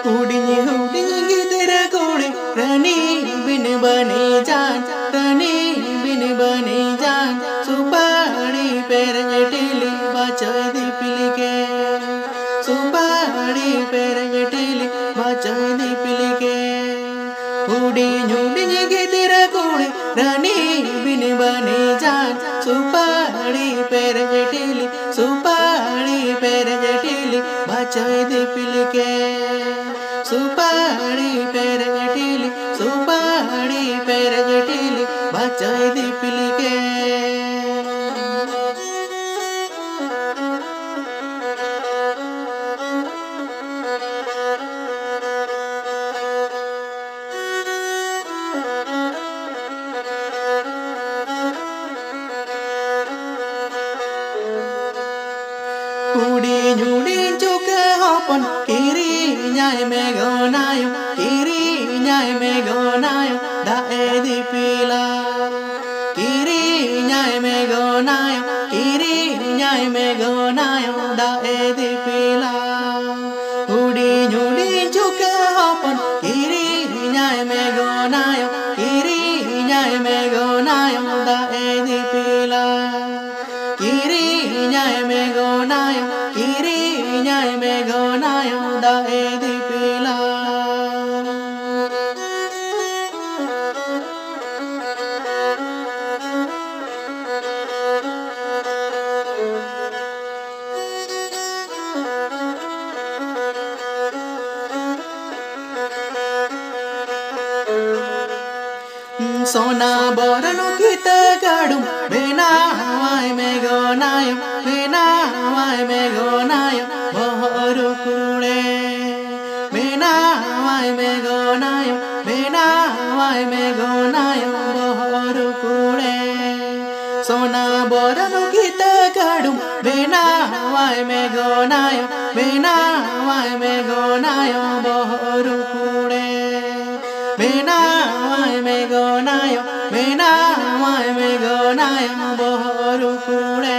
Houdini Houdini गिदरा कोड़े रानी बिन बने जान रानी बिन बने जान सुपारी पेर जटिली बचाई दी पिली के सुपारी पेर जटिली बचाई दी पिली के हुडिनी हुडिनी गिदरा कोड़े रानी बिन बने जान सुपारी पेर जटिली सुपारी पेर जटिली बचाई दी पिली के सुपारी पेर जटिली सुपारी पेर जटिली बचाई दी पिली के हुडी झुडी चुक हपन किरी न्याय में गनायो किरी न्याय में गनायो दाए दी पिला किरी न्याय में गनायो किरी न्याय में गनायो दाए दी पिला हुडी झुडी चुक हपन किरी न्याय में गनायो किरी न्याय में गनायो दाए दी पिला किरी न्याय में गनायो किरी न्याय में गनायो दाए दी पिला सोना बरनु गीत गाडुम बेना वाय में गनायो बेना वाय में गनायो बहरू कुड़े बेना वाय में गनायो बेना वाय में गनायो बहरू कुड़े सोना बरनु गीत गाडुम बेना वाय में गनायो बेना वाय में गनायो बहरू कुड़े बेना वाय में गनायो बेना वाय में गनायो बहरू कुड़े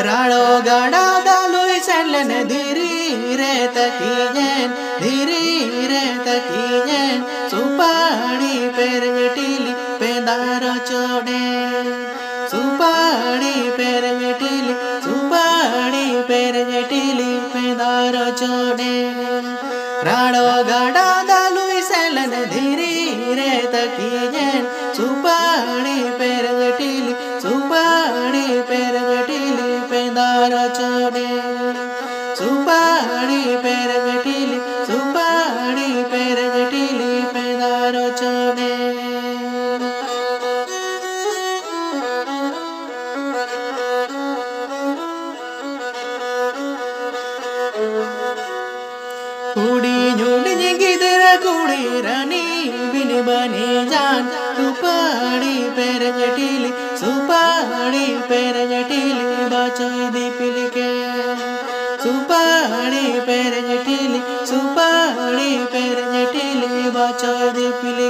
राड़ो गाड़ा दालुई सेलन धीरी रे तकीजन धीरी रे तकीजन सुपारी पेर जटिली पेदारो चोड़े सुपारी पेर जटिली सुपारी पेर जटिली पेदारो चोड़े राड़ो गाड़ा दालुई सेलन धीरी रे तकीजन सुपारी पेर जटिली सुपारी पेर जटिली पेदारो चोड़े सुपारी पेर जटिली सुपारी पेर जटिली पेदारो चोड़े हुडी झुडी गिदरा कुड़ी रानी बिन बने जान सुपारी पेर जटिली सुपारी पेर जटिली बचाई दी पिली के सुपारी पेर जटिली सुपारी पेर जटिली बचाई दी पिली